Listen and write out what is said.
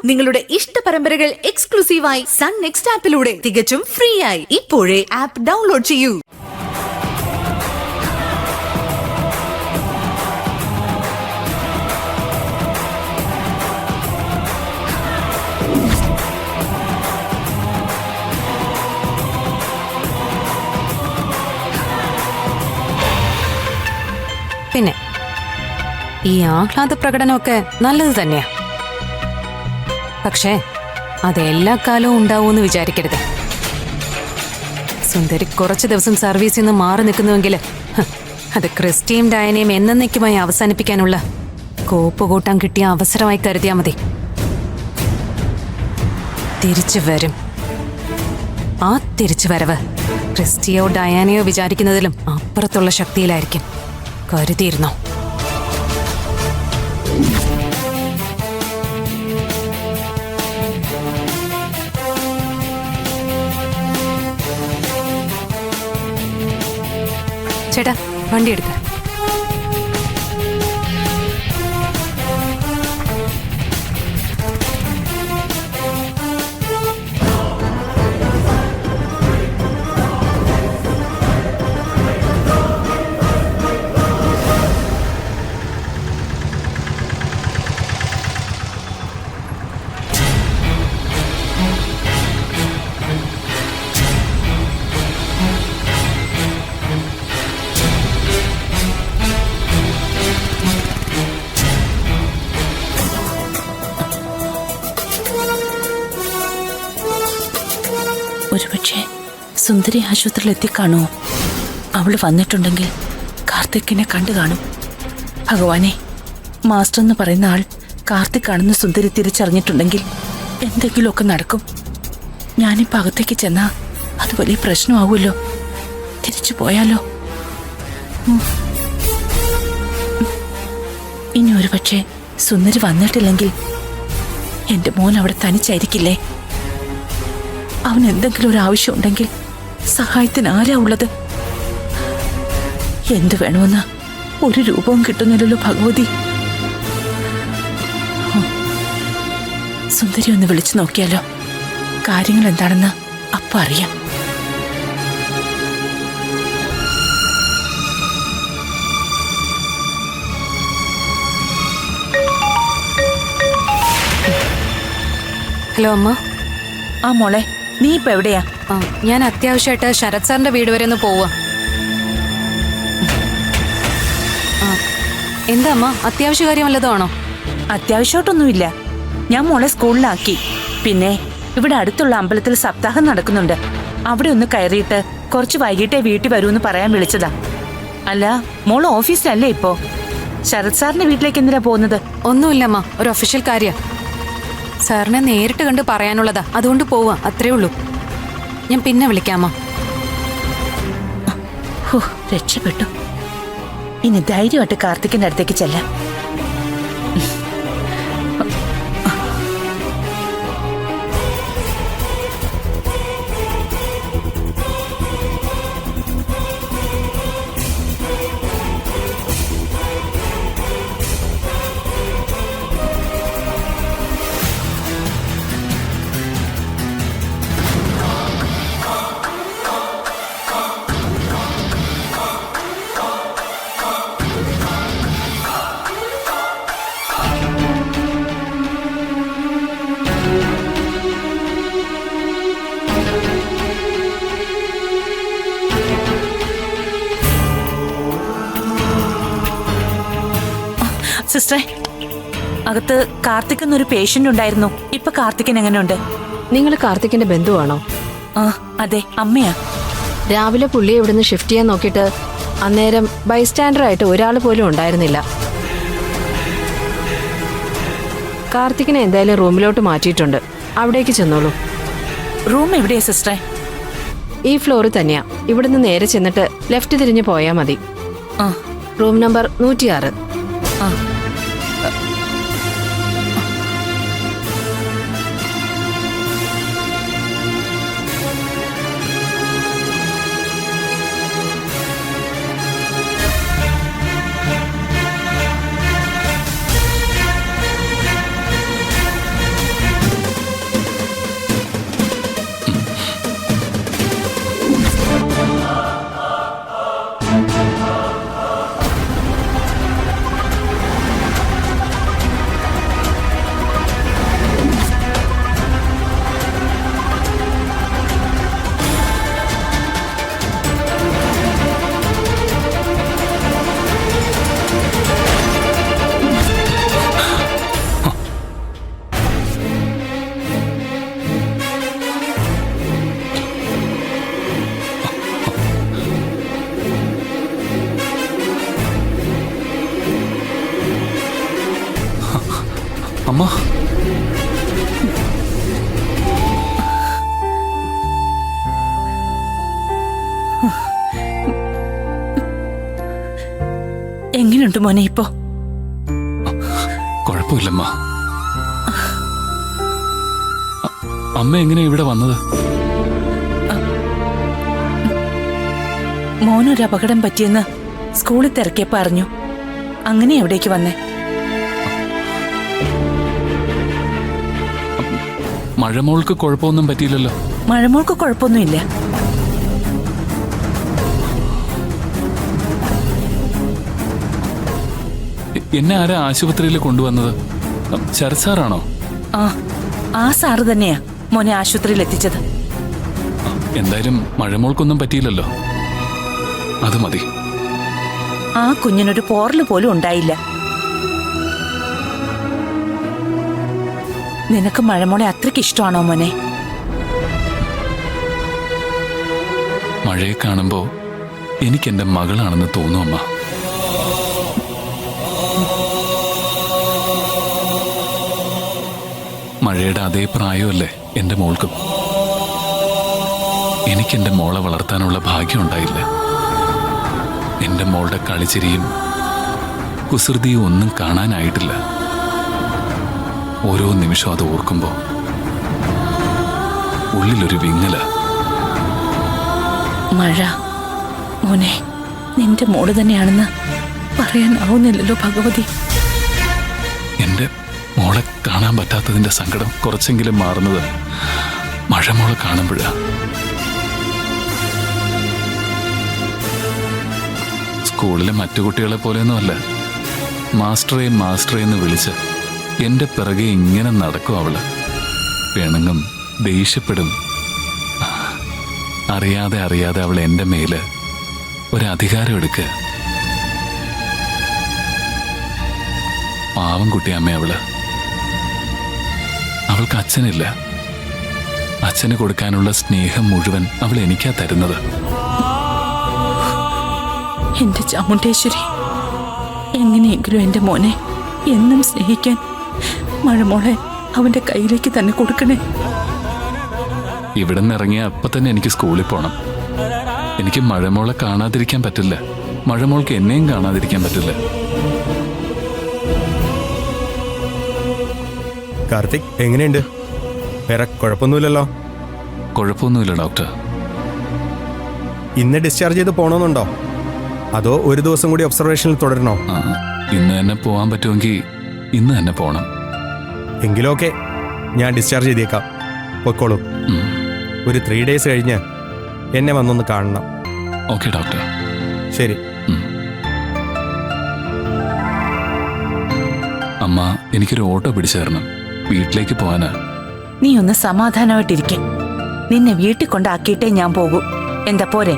നിങ്ങളുടെ ഇഷ്ട പരമ്പരകൾ എക്സ്ക്ലൂസീവായി സൺ നെക്സ്റ്റ് ആപ്പിലൂടെ തികച്ചും ഫ്രീ ആയി ഇപ്പോഴേ ആപ്പ് ഡൗൺലോഡ് ചെയ്യൂ. പിന്നെ ഈ ആഹ്ലാദ പ്രകടനമൊക്കെ നല്ലത് തന്നെയാ. പക്ഷേ അതെല്ലാ കാലവും ഉണ്ടാവൂന്ന് വിചാരിക്കരുത്. സുന്ദരി കുറച്ചു ദിവസം സർവീസിൽ നിന്ന് മാറി നിൽക്കുന്നുവെങ്കിൽ അത് ക്രിസ്റ്റിയും ഡയനയും എന്നേക്കുമായി അവസാനിപ്പിക്കാനുള്ള കോപ്പുകൂട്ടാൻ കിട്ടിയ അവസരമായി കരുതിയാൽ മതി. തിരിച്ചു വരും. ആ തിരിച്ചു വരവ് ക്രിസ്റ്റിയോ ഡയാനയോ വിചാരിക്കുന്നതിലും അപ്പുറത്തുള്ള ശക്തിയിലായിരിക്കും. കരുതിയിരുന്നോ? ചേട്ടാ, വണ്ടി എടുക്ക. ഒരുപക്ഷെ സുന്ദരി ആശുപത്രിയിൽ എത്തിക്കാണോ? അവള് വന്നിട്ടുണ്ടെങ്കിൽ കാർത്തിക്കിനെ കണ്ടു കാണും. ഭഗവാനെ, മാസ്റ്റർ എന്ന് പറയുന്ന ആൾ കാർത്തിക് ആണെന്ന് സുന്ദരി തിരിച്ചറിഞ്ഞിട്ടുണ്ടെങ്കിൽ എന്തെങ്കിലുമൊക്കെ നടക്കും. ഞാനിപ്പോൾ അകത്തേക്ക് ചെന്നാ അത് വലിയ പ്രശ്നമാവുമല്ലോ. തിരിച്ചു പോയാലോ? ഇനി ഒരുപക്ഷെ സുന്ദരി വന്നിട്ടില്ലെങ്കിൽ എന്റെ മോൻ അവിടെ തനിച്ചായിരിക്കില്ലേ? അവൻ എന്തെങ്കിലും ഒരു ആവശ്യം ഉണ്ടെങ്കിൽ സഹായത്തിന് ആരാ ഉള്ളത്? എന്തു വേണമെന്ന് ഒരു രൂപവും കിട്ടുന്നില്ലല്ലോ ഭഗവതി. സുന്ദരി ഒന്ന് വിളിച്ചു നോക്കിയാലോ? കാര്യങ്ങൾ എന്താണെന്ന് അപ്പ അറിയാം. ഹലോ അമ്മ. ആ മോളെ, നീ ഇപ്പൊ എവിടെയാ? ഞാൻ അത്യാവശ്യമായിട്ട് ശരത് സാറിന്റെ വീട് വരെ ഒന്ന് പോവാ. എന്താ അമ്മ, അത്യാവശ്യ കാര്യം വല്ലതാണോ? അത്യാവശ്യമായിട്ടൊന്നുമില്ല. ഞാൻ മോളെ സ്കൂളിലാക്കി. പിന്നെ ഇവിടെ അടുത്തുള്ള അമ്പലത്തിൽ സപ്താഹം നടക്കുന്നുണ്ട്. അവിടെ ഒന്ന് കയറിയിട്ട് കുറച്ച് വൈകിട്ടേ വീട്ടിൽ വരൂന്ന് പറയാൻ വിളിച്ചതാ. അല്ല, മോൾ ഓഫീസിലല്ലേ ഇപ്പോ? ശരത് സാറിന്റെ വീട്ടിലേക്ക് എന്തിനാ പോകുന്നത്? ഒന്നുമില്ലമ്മ, ഒരു ഒഫീഷ്യൽ കാര്യ. സാറിനെ നേരിട്ട് കണ്ട് പറയാനുള്ളതാ, അതുകൊണ്ട് പോവാ, അത്രേ ഉള്ളൂ. ഞാൻ പിന്നെ വിളിക്കാമോ? രക്ഷപ്പെട്ടു. ഇനി ധൈര്യമായിട്ട് കാർത്തിക്കിന്റെ അടുത്തേക്ക് ചെല്ലാം. സിസ്റ്ററെ, അകത്ത് കാർത്തിക് എന്നൊരു പേഷ്യന്റ് ഉണ്ടായിരുന്നു. ഇപ്പൊ കാർത്തികൻ എങ്ങനെയുണ്ട്? നിങ്ങൾ കാർത്തിക്കിന്റെ ബന്ധുവാണോ? ആ അതെ, അമ്മയാ. രാവിലെ പുള്ളിയെ ഇവിടുന്ന് ഷിഫ്റ്റ് ചെയ്യാൻ നോക്കിയിട്ട് അന്നേരം ബൈസ്റ്റാൻഡർ ആയിട്ട് ഒരാൾ പോലും ഉണ്ടായിരുന്നില്ല. കാർത്തിക്കിനെ എന്തായാലും റൂമിലോട്ട് മാറ്റിയിട്ടുണ്ട്. അവിടേക്ക് ചെന്നോളൂ. റൂം എവിടെയാ സിസ്റ്ററെ? ഈ ഫ്ലോറിൽ തന്നെയാ. ഇവിടുന്ന് നേരെ ചെന്നിട്ട് ലെഫ്റ്റ് തിരിഞ്ഞ് പോയാൽ മതി. Room number 106. എങ്ങനെയുണ്ട് മോനെ ഇപ്പോ? കുഴപ്പമില്ലമ്മ. അമ്മ എങ്ങനെയാ ഇവിടെ വന്നത്? മോനൊരു അപകടം പറ്റിയെന്ന് സ്കൂളിൽ തിരക്കിയപ്പോ അറിഞ്ഞു. അങ്ങനെ എവിടേക്ക് വന്നേ? മഴമോൾക്ക് കുഴപ്പമൊന്നും പറ്റിയില്ലല്ലോ? മഴമോൾക്ക് കുഴപ്പമൊന്നുമില്ല. എന്നെ ആരാ ആശുപത്രിയിൽ കൊണ്ടുവന്നത്? ശരത് സാറാണോ? ആ സാറ് തന്നെയാ മോനെ ആശുപത്രിയിൽ എത്തിച്ചത്. എന്തായാലും മഴമോൾക്കൊന്നും പറ്റിയില്ലല്ലോ, അത് മതി. ആ കുഞ്ഞിനൊരു പോറല് പോലും ഉണ്ടായില്ല. നിനക്ക് മഴമോളെ അത്രയ്ക്ക് ഇഷ്ടമാണോ മോനെ? മഴയെ കാണുമ്പോ എനിക്കെന്റെ മകളാണെന്ന് തോന്നും അമ്മ. മഴയുടെ അതേ പ്രായമല്ലേ എന്റെ മോൾക്കും. എനിക്കെന്റെ മോളെ വളർത്താനുള്ള ഭാഗ്യം ഉണ്ടായില്ല. എന്റെ മോളുടെ കളിച്ചിരിയും കുസൃതിയും ഒന്നും കാണാനായിട്ടില്ല. ഓരോ നിമിഷം അത് ഓർക്കുമ്പോ ഉള്ളിലൊരു വിങ്ങല. മഴ മോനെ നിന്റെ മോള് തന്നെയാണെന്ന് പറയാനാവുന്നില്ലല്ലോ ഭഗവതി. എന്റെ മോളെ കാണാൻ പറ്റാത്തതിന്റെ സങ്കടം കുറച്ചെങ്കിലും മാറുന്നത് മഴമോളെ കാണുമ്പോഴാ. സ്കൂളിലെ മറ്റു കുട്ടികളെ പോലെയൊന്നുമല്ല. മാസ്റ്ററെ മാസ്റ്ററെ എന്ന് വിളിച്ച് എന്റെ പിറകെ ഇങ്ങനെ നടക്കും അവള്. പിണങ്ങും, ദേഷ്യപ്പെടും. അറിയാതെ അറിയാതെ അവൾ എന്റെ മേല് ഒരധികാരം എടുക്കുക. പാവം കുട്ടിയമ്മ അവള്. അവൾക്ക് അച്ഛനില്ല. അച്ഛന് കൊടുക്കാനുള്ള സ്നേഹം മുഴുവൻ അവൾ എനിക്കാ തരുന്നത്. എന്റെ ചാമുണ്ടേശ്വരി, എങ്ങനെയെങ്കിലും എന്റെ മോനെ എന്നും സ്നേഹിക്കാൻ മഴമോളെ അവന്റെ കയ്യിലേക്ക് തന്നെ കൊടുക്കണേ. ഇവിടെ നിന്ന് ഇറങ്ങിയ അപ്പൊ തന്നെ എനിക്ക് സ്കൂളിൽ പോണം. എനിക്ക് മഴമോളെ കാണാതിരിക്കാൻ പറ്റില്ല. മഴമോൾക്ക് എന്നെയും കാണാതിരിക്കാൻ പറ്റില്ല. കാർത്തിക് എങ്ങനെയുണ്ട്? വേറെ കുഴപ്പമൊന്നുമില്ലല്ലോ? കുഴപ്പമൊന്നുമില്ല ഡോക്ടർ. ഇന്ന് ഡിസ്ചാർജ് ചെയ്ത് പോകണമെന്നുണ്ടോ? അതോ ഒരു ദിവസം കൂടി ഒബ്സർവേഷനിൽ തുടരണോ? ഇന്ന് തന്നെ പോകാൻ പറ്റുമെങ്കിൽ ഇന്ന് തന്നെ പോകണം. എങ്കിലും ഓക്കെ, ഞാൻ ഡിസ്ചാർജ് ചെയ്തേക്കാം. പൊയ്ക്കോളൂ. ഒരു 3 days കഴിഞ്ഞ് എന്നെ വന്നൊന്ന് കാണണം. Okay doctor. ശരി. അമ്മ, എനിക്കൊരു ഓട്ടോ പിടിച്ചു തരണം. വീട്ടിലേക്ക് പോകാനാ. നീ ഒന്ന് സമാധാനമായിട്ടിരിക്കെ. നിന്നെ വീട്ടിൽ കൊണ്ടാക്കിയിട്ടേ ഞാൻ പോകൂ. എന്താ പോരെ?